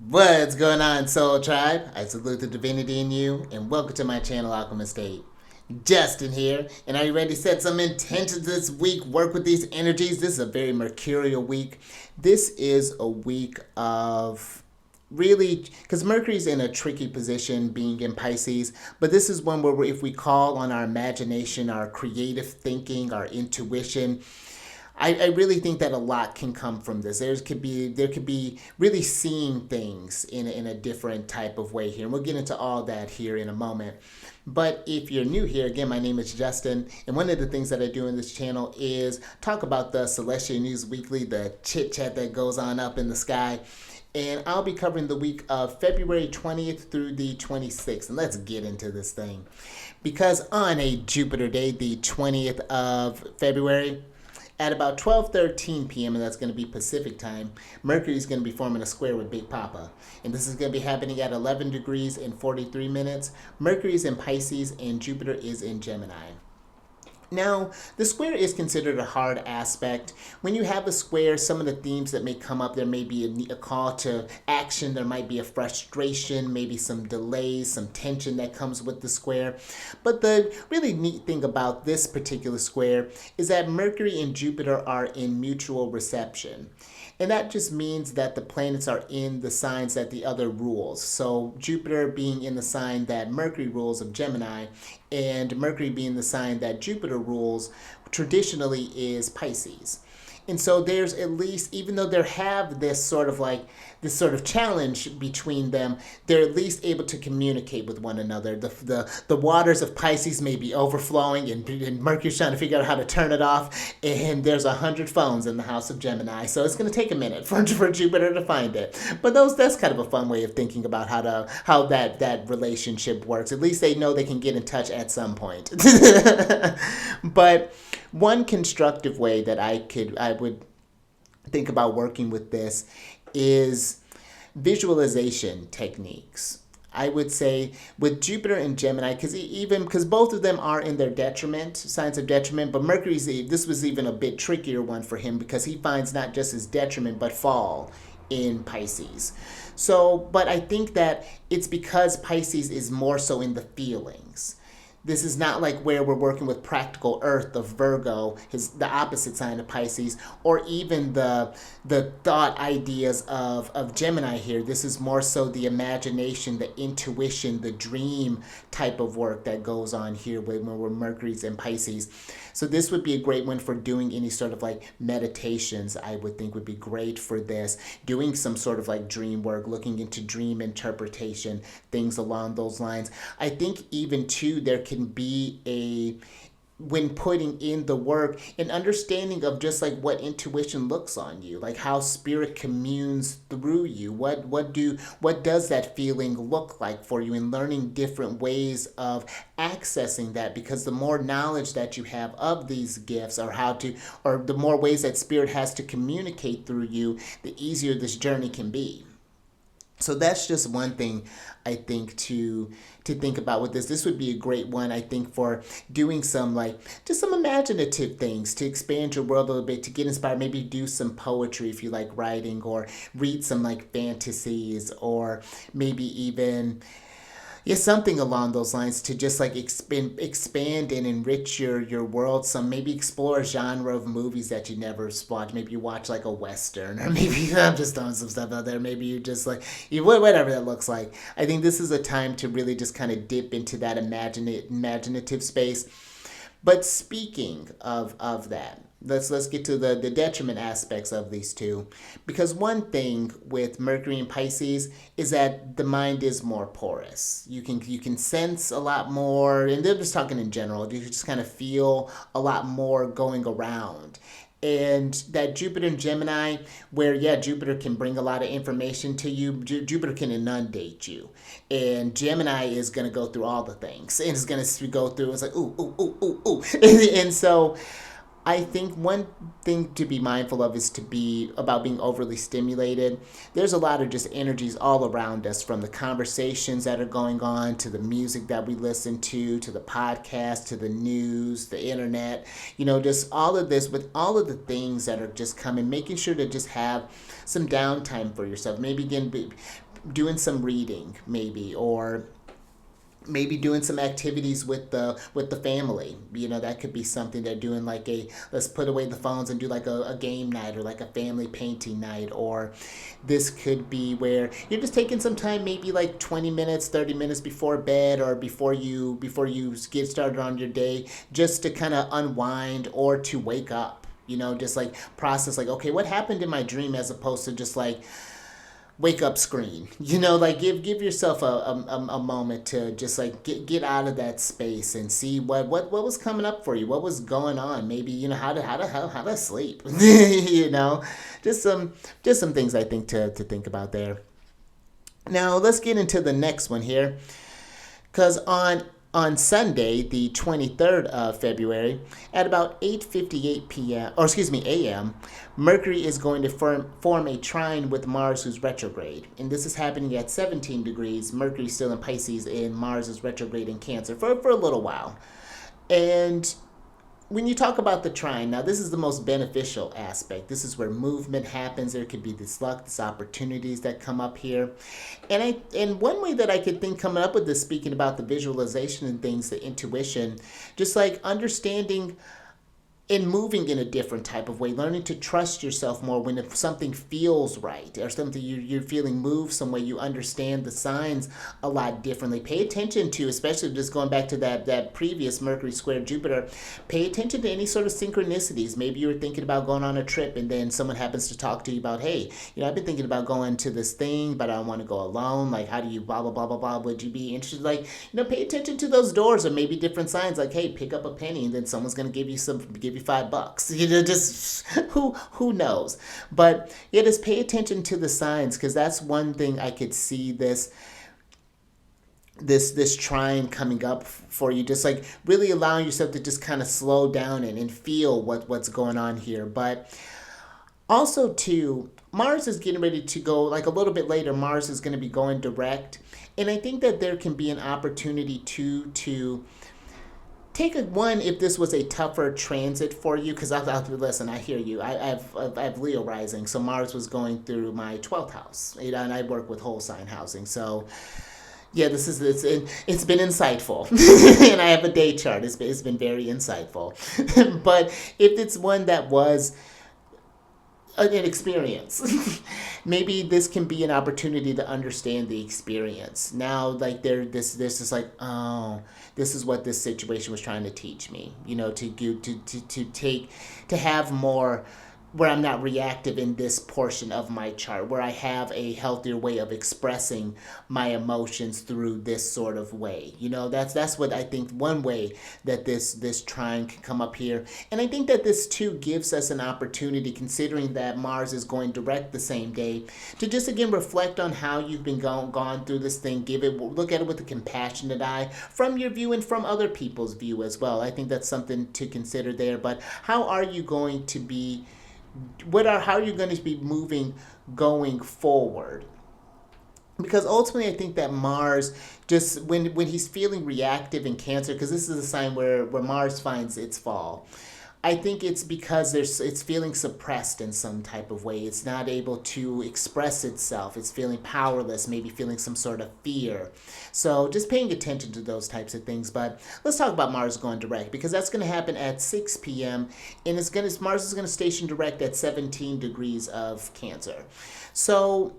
What's going on, Soul Tribe? I salute the divinity in you, and welcome to my channel, Alchemist. Justin here, and are you ready to set some intentions this week? Work with these energies. This is a very mercurial week. This is a week of really, because Mercury's in a tricky position being in Pisces, but this is one where if we call on our imagination, our creative thinking, our intuition, I really think that a lot can come from this. There could be really seeing things in a different type of way here. And we'll get into all that here in a moment. But if you're new here, again, my name is Justin, and one of the things that I do in this channel is talk about the Celestial News Weekly, the chit chat that goes on up in the sky. And I'll be covering the week of February 20th through the 26th. And let's get into this thing. Because on a Jupiter day, the 20th of February, at about 12:13 p.m., and that's going to be Pacific time, Mercury is going to be forming a square with Big Papa. And this is going to be happening at 11 degrees and 43 minutes. Mercury is in Pisces and Jupiter is in Gemini. Now, the square is considered a hard aspect. When you have a square, some of the themes that may come up, there may be a call to action, there might be a frustration, maybe some delays, some tension that comes with the square. But the really neat thing about this particular square is that Mercury and Jupiter are in mutual reception. And that just means that the planets are in the signs that the other rules. So Jupiter being in the sign that Mercury rules of Gemini, and Mercury being the sign that Jupiter rules traditionally is Pisces. And so there's at least, even though there have this sort of challenge between them, they're at least able to communicate with one another. The waters of Pisces may be overflowing, and Mercury's trying to figure out how to turn it off. And there's 100 phones in the house of Gemini, so it's going to take a minute for Jupiter to find it. But that's kind of a fun way of thinking about how that relationship works. At least they know they can get in touch at some point. But one constructive way that I would think about working with this is visualization techniques. I would say with Jupiter and Gemini, because both of them are in their detriment, signs of detriment, but this was even a bit trickier one for him because he finds not just his detriment but fall in Pisces. So, but I think that it's because Pisces is more so in the feelings. This is not like where we're working with practical Earth of Virgo, the opposite sign of Pisces, or even the thought ideas of Gemini here. This is more so the imagination, the intuition, the dream type of work that goes on here when we're Mercury's in Pisces. So this would be a great one for doing any sort of like meditations. I would think would be great for this. Doing some sort of like dream work, looking into dream interpretation, things along those lines. I think even too there can be when putting in the work, an understanding of just like what intuition looks on you, like how spirit communes through you. What does that feeling look like for you, and learning different ways of accessing that, because the more knowledge that you have of these gifts, or the more ways that spirit has to communicate through you, the easier this journey can be. So that's just one thing I think to think about with this. This would be a great one, I think, for doing just some imaginative things to expand your world a little bit, to get inspired. Maybe do some poetry if you like writing, or read some like fantasies, or maybe even, yeah, something along those lines to just like expand and enrich your world. Some, maybe explore a genre of movies that you never watched. Maybe you watch like a western, or maybe I'm just throwing some stuff out there. Maybe you just like whatever that looks like. I think this is a time to really just kind of dip into that imaginative space. But speaking of that, let's get to the detriment aspects of these two, because one thing with Mercury and Pisces is that the mind is more porous. You can sense a lot more, and they're just talking in general. You just kind of feel a lot more going around. And that Jupiter and Gemini, where, yeah, Jupiter can bring a lot of information to you. Jupiter can inundate you, and Gemini is going to go through all the things, and it's going to go through. It's like ooh ooh ooh ooh ooh, and so I think one thing to be mindful of is to be about being overly stimulated. There's a lot of just energies all around us, from the conversations that are going on, to the music that we listen to the podcast, to the news, the internet, just all of this, with all of the things that are just coming, making sure to just have some downtime for yourself. Maybe again, some reading maybe, or maybe doing some activities with the family. That could be something they're doing, like let's put away the phones and do like a game night, or like a family painting night. Or this could be where you're just taking some time, maybe like 20 minutes, 30 minutes before bed, or before you get started on your day, just to kind of unwind or to wake up. Just like process, like, okay, what happened in my dream, as opposed to just like wake up screen. Like give yourself a moment to just like get out of that space and see what was coming up for you, what was going on. Maybe how to sleep. Just some things I think to think about there. Now let's get into the next one here, because on Sunday, the 23rd of February, at about 8:58 p.m., or excuse me, a.m., Mercury is going to form a trine with Mars, who's retrograde. And this is happening at 17 degrees. Mercury's still in Pisces, and Mars is retrograde in Cancer for a little while. And when you talk about the trine, now this is the most beneficial aspect. This is where movement happens. There could be this luck, this opportunities that come up here. And one way that I could think coming up with this, speaking about the visualization and things, the intuition, just like understanding and moving in a different type of way, learning to trust yourself more when if something feels right, or something you're feeling moved some way. You understand the signs a lot differently. Pay attention to, especially just going back to that previous Mercury square Jupiter, pay attention to any sort of synchronicities. Maybe you were thinking about going on a trip, and then someone happens to talk to you about, hey, I've been thinking about going to this thing, but I don't want to go alone. Like, how do you blah, blah, blah, blah, blah. Would you be interested? Like, pay attention to those doors, or maybe different signs, like, hey, pick up a penny, and then someone's going to give you $5. Just who knows. But yeah, just pay attention to the signs, because that's one thing I could see this trine coming up for you, just like really allowing yourself to just kind of slow down and feel what's going on here. But also too, Mars is getting ready to go, like a little bit later, Mars is going to be going direct. And I think that there can be an opportunity to take one, if this was a tougher transit for you, because listen, I hear you. I have Leo rising, so Mars was going through my 12th house, and I work with whole sign housing. So yeah, it's been insightful, and I have a day chart. It's been very insightful. But if it's one that was an experience, maybe this can be an opportunity to understand the experience. Now, like this is like, oh, this is what this situation was trying to teach me. To have more, where I'm not reactive in this portion of my chart, where I have a healthier way of expressing my emotions through this sort of way. That's what I think, one way that this trine can come up here. And I think that this too gives us an opportunity, considering that Mars is going direct the same day, to just again reflect on how you've been gone through this thing. Look at it with a compassionate eye, from your view and from other people's view as well. I think that's something to consider there. But how are you going to be how are you going to be moving going forward? Because ultimately, I think that Mars, just when he's feeling reactive in Cancer, because this is a sign where Mars finds its fall, I think it's because it's feeling suppressed in some type of way. It's not able to express itself. It's feeling powerless, maybe feeling some sort of fear. So just paying attention to those types of things. But let's talk about Mars going direct, because that's going to happen at 6 p.m. and Mars is going to station direct at 17 degrees of Cancer. So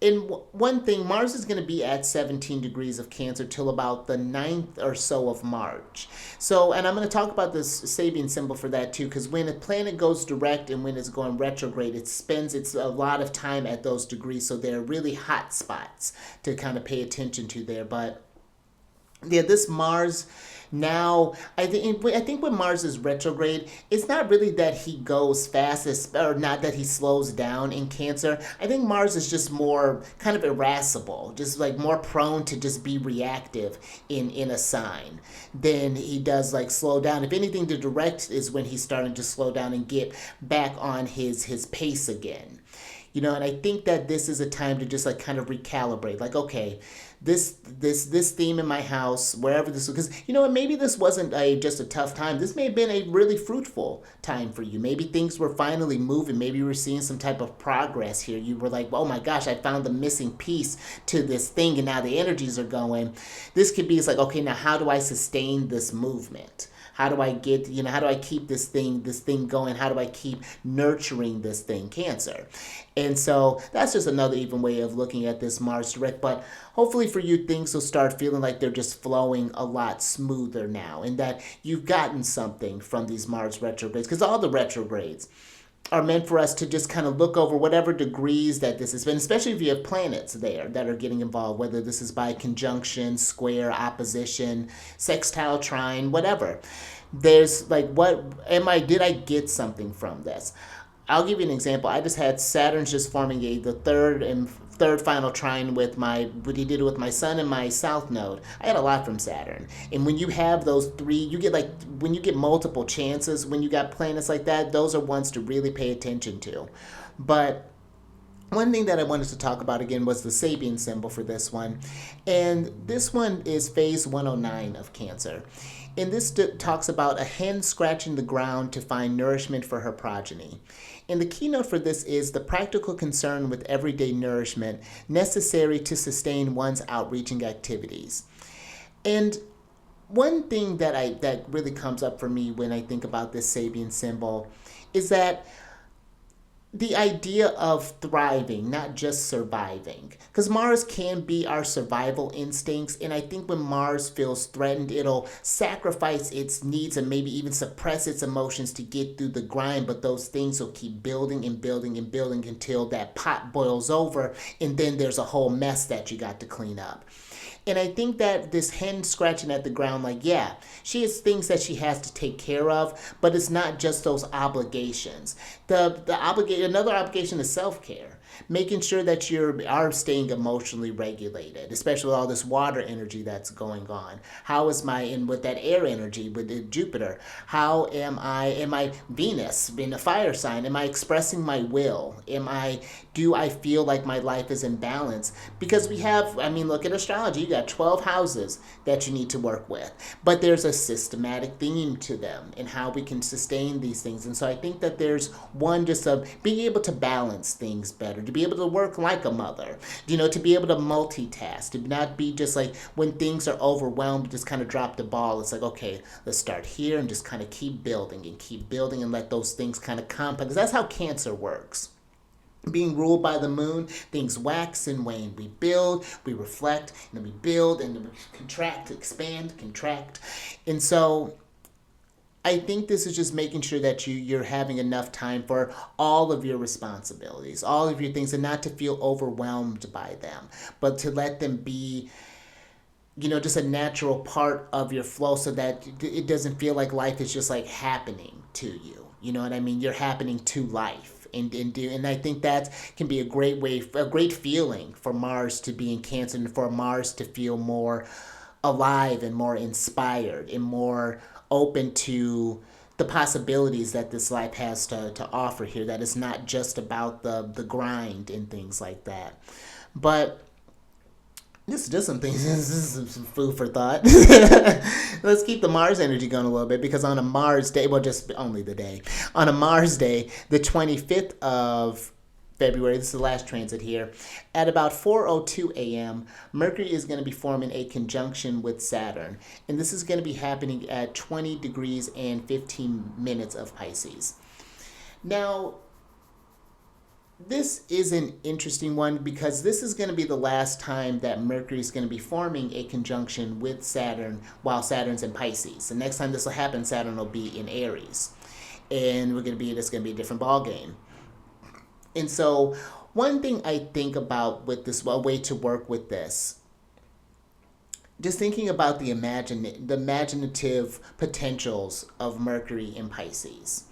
in one thing, Mars is going to be at 17 degrees of Cancer till about the 9th or so of March. So, and I'm going to talk about this Sabian symbol for that too, because when a planet goes direct and when it's going retrograde, it spends a lot of time at those degrees. So they're really hot spots to kind of pay attention to there. But yeah, this Mars now, I think when Mars is retrograde, it's not really that he goes fast, or not that he slows down in Cancer. I think Mars is just more kind of irascible, just like more prone to just be reactive in a sign than he does like slow down. If anything, the direct is when he's starting to slow down and get back on his pace again. And I think that this is a time to just like kind of recalibrate. Like, okay, this theme in my house, wherever this, because maybe this wasn't just a tough time. This may have been a really fruitful time for you. Maybe things were finally moving. Maybe you were seeing some type of progress here. You were like, oh my gosh, I found the missing piece to this thing, and now the energies are going. This could be, it's like, okay, now how do I sustain this movement? How do I get, how do I keep this thing going? How do I keep nurturing this thing, Cancer? And so that's just another even way of looking at this Mars direct. But hopefully for you, things will start feeling like they're just flowing a lot smoother now, and that you've gotten something from these Mars retrogrades, because all the retrogrades are meant for us to just kind of look over whatever degrees that this has been, especially if you have planets there that are getting involved, whether this is by conjunction, square, opposition, sextile, trine, whatever. There's like, did I get something from this? I'll give you an example. I just had Saturn's just forming the third final trine with what he did with my sun and my south node. I had a lot from Saturn. And when you have those three, you get when you get multiple chances, when you got planets like that, those are ones to really pay attention to. But one thing that I wanted to talk about again was the Sabian symbol for this one. And this one is phase 109 of Cancer. And this talks about a hen scratching the ground to find nourishment for her progeny. And the keynote for this is the practical concern with everyday nourishment necessary to sustain one's outreaching activities. And one thing that really comes up for me when I think about this Sabian symbol is that the idea of thriving, not just surviving. Because Mars can be our survival instincts, and I think when Mars feels threatened, it'll sacrifice its needs and maybe even suppress its emotions to get through the grind, but those things will keep building and building and building until that pot boils over, and then there's a whole mess that you got to clean up. And I think that this hen scratching at the ground, like, yeah, she has things that she has to take care of, but it's not just those obligations. Another obligation is self-care. Making sure that you are staying emotionally regulated, especially with all this water energy that's going on. How is with that air energy with Jupiter? How am I Venus being a fire sign? Am I expressing my will? Do I feel like my life is in balance? Because look at astrology. You got 12 houses that you need to work with, but there's a systematic theme to them and how we can sustain these things. And so I think that there's one just of being able to balance things better, to be able to work like a mother, to be able to multitask, to not be just like when things are overwhelmed, just kind of drop the ball. It's like, okay, let's start here and just kind of keep building and let those things kind of compound. Because that's how Cancer works. Being ruled by the moon, things wax and wane. We build, we reflect, and then we build, and then we contract, expand, contract. And so I think this is just making sure that you're having enough time for all of your responsibilities, all of your things, and not to feel overwhelmed by them, but to let them be, just a natural part of your flow, so that it doesn't feel like life is just like happening to you. You know what I mean? You're happening to life. And I think that can be a great feeling for Mars to be in Cancer, and for Mars to feel more alive and more inspired and more open to the possibilities that this life has to offer here, that it's not just about the grind and things like that. But this is just some things. This is some food for thought. Let's keep the Mars energy going a little bit, because on a Mars day, well, just only the day, on a Mars day, the 25th of February, this is the last transit here, at about 4:02 a.m., Mercury is going to be forming a conjunction with Saturn. And this is going to be happening at 20 degrees and 15 minutes of Pisces. Now, this is an interesting one, because this is going to be the last time that Mercury is going to be forming a conjunction with Saturn while Saturn's in Pisces. The next time this will happen, Saturn will be in Aries. And it's going to be a different ball game. And so one thing I think about with this, a way to work with this, just thinking about the imaginative potentials of Mercury in Pisces.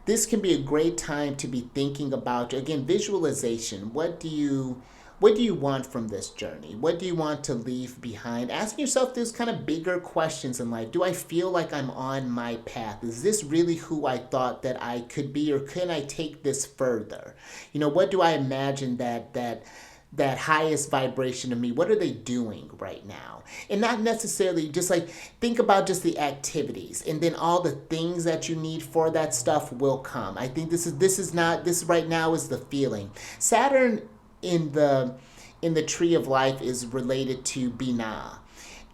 This can be a great time to be thinking about, again, visualization. What do you what do you want from this journey? What do you want to leave behind? Asking yourself these kind of bigger questions in life. Do I feel like I'm on my path? Is this really who I thought that I could be, or can I take this further? What do I imagine that highest vibration of me, what are they doing right now? And not necessarily just like think about just the activities, and then all the things that you need for that stuff will come. I think this right now is the feeling. Saturn in the tree of life is related to Binah.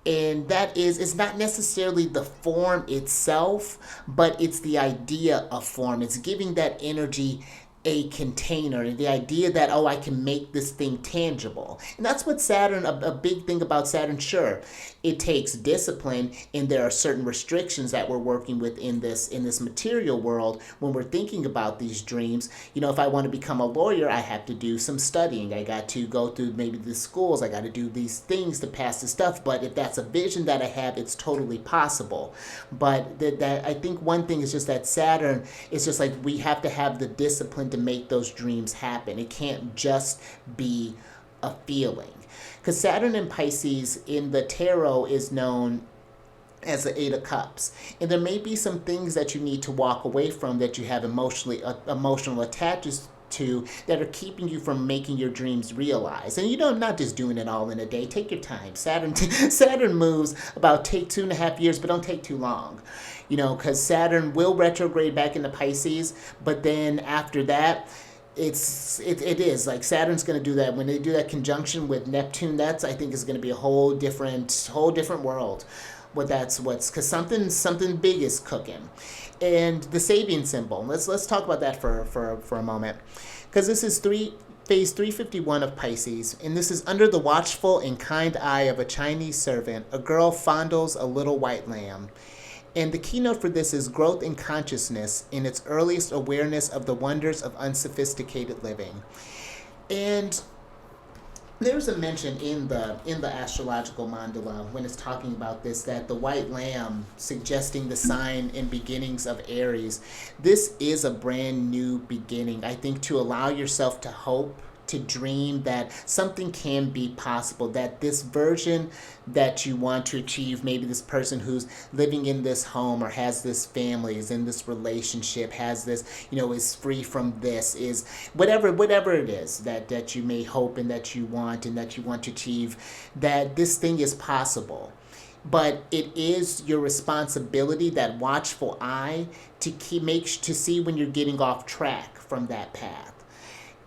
And that is, it's not necessarily the form itself, but it's the idea of form. It's giving that energy a container, and the idea that, oh, I can make this thing tangible. And that's what Saturn, a big thing about Saturn, sure, it takes discipline, and there are certain restrictions that we're working with in this material world when we're thinking about these dreams. If I want to become a lawyer, I have to do some studying. I got to go through maybe the schools. I got to do these things to pass the stuff. But if that's a vision that I have, it's totally possible. But that I think one thing is just that Saturn is just like, we have to have the discipline to make those dreams happen. It can't just be a feeling. Because Saturn in Pisces in the tarot is known as the Eight of Cups. And there may be some things that you need to walk away from that you have emotional attachments to that are keeping you from making your dreams realize. And not just doing it all in a day. Take your time. Saturn moves about take 2.5 years, but don't take too long. Because Saturn will retrograde back into Pisces, but then after that, it is like Saturn's going to do that. When they do that conjunction with Neptune, I think is going to be a whole different world. Because something big is cooking. And the Sabian symbol, let's talk about that for a moment, because this is phase 351 of Pisces, and this is under the watchful and kind eye of a Chinese servant. A girl fondles a little white lamb. And the keynote for this is growth in consciousness in its earliest awareness of the wonders of unsophisticated living. And there's a mention in the astrological mandala when it's talking about this, that the white lamb suggesting the sign and beginnings of Aries. This is a brand new beginning. I think to allow yourself to hope, to dream that something can be possible, that this version that you want to achieve, maybe this person who's living in this home or has this family, is in this relationship, has this, is free from this, is whatever it is that you may hope and that you want to achieve, that this thing is possible. But it is your responsibility, that watchful eye, to see when you're getting off track from that path.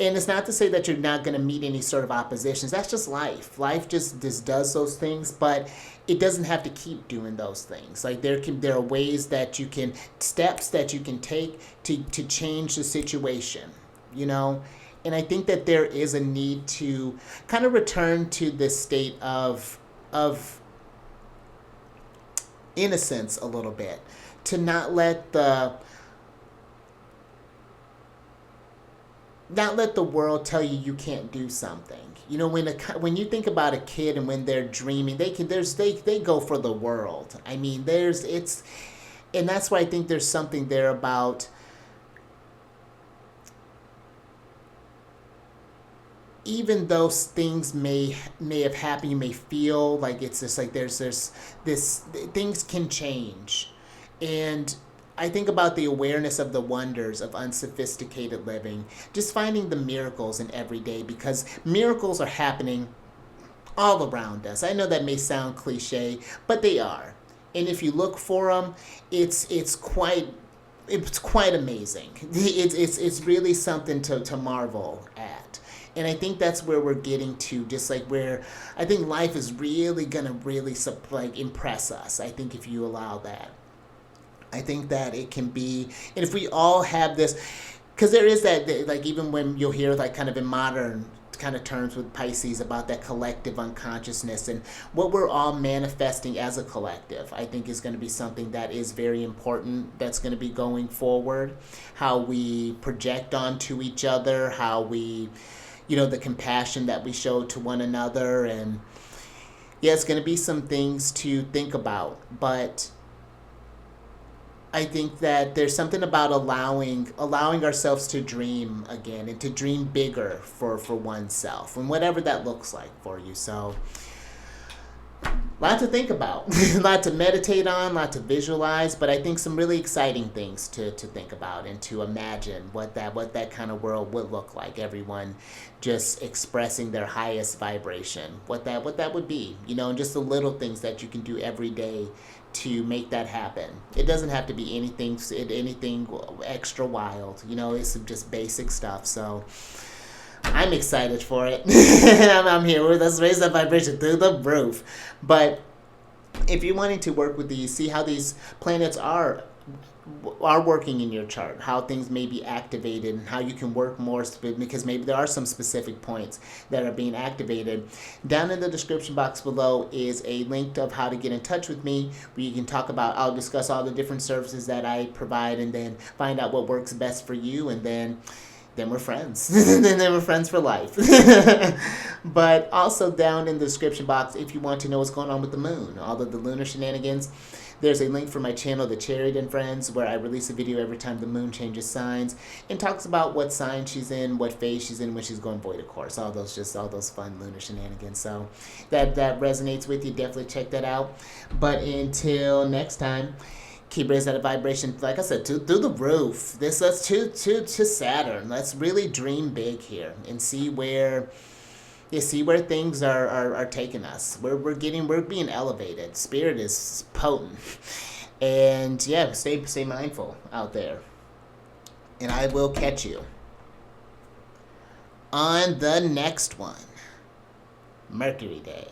And it's not to say that you're not going to meet any sort of oppositions. That's just life. Life just does those things, but it doesn't have to keep doing those things. Like there are ways that steps that you can take to change the situation, And I think that there is a need to kind of return to this state of innocence a little bit, to not let the world tell you can't do something. When you think about a kid and when they're dreaming, they go for the world. I mean, and that's why I think there's something there about even though things may have happened, you may feel like it's just like there's this things can change. And I think about the awareness of the wonders of unsophisticated living, just finding the miracles in every day, because miracles are happening all around us. I know that may sound cliche, but they are. And if you look for them, it's quite amazing. It's really something to marvel at. And I think that's where we're getting to, just like where I think life is really going to impress us. I think if you allow that. I think that it can be, and if we all have this, because there is that, like even when you'll hear like kind of in modern kind of terms with Pisces about that collective unconsciousness and what we're all manifesting as a collective, I think is going to be something that is very important, that's going to be going forward. How we project onto each other, how we, the compassion that we show to one another, and yeah, it's going to be some things to think about, but I think that there's something about allowing ourselves to dream again and to dream bigger for oneself and whatever that looks like for you. So lot to think about, a lot to meditate on, a lot to visualize, but I think some really exciting things to think about and to imagine what that kind of world would look like. Everyone just expressing their highest vibration, what that would be, and just the little things that you can do every day to make that happen. It doesn't have to be anything extra wild, it's just basic stuff. So I'm excited for it. I'm here with us, raise that vibration through the roof. But if you're wanting to work with these, see how these planets are working in your chart, how things may be activated, and how you can work more, because maybe there are some specific points that are being activated. Down in the description box below is a link of how to get in touch with me, where you can talk about, I'll discuss all the different services that I provide, and then find out what works best for you, and then we're friends. Then we're friends for life. But also down in the description box, if you want to know what's going on with the moon, all of the lunar shenanigans, there's a link for my channel, The Chariot and Friends, where I release a video every time the moon changes signs and talks about what sign she's in, what phase she's in, when she's going void, of course. All those fun lunar shenanigans. So that resonates with you, definitely check that out. But until next time, keep raising that vibration, like I said, through the roof. Let's to Saturn. Let's really dream big here and see where things are taking us. We're being elevated. Spirit is potent, and yeah, stay mindful out there. And I will catch you on the next one, Mercury Day.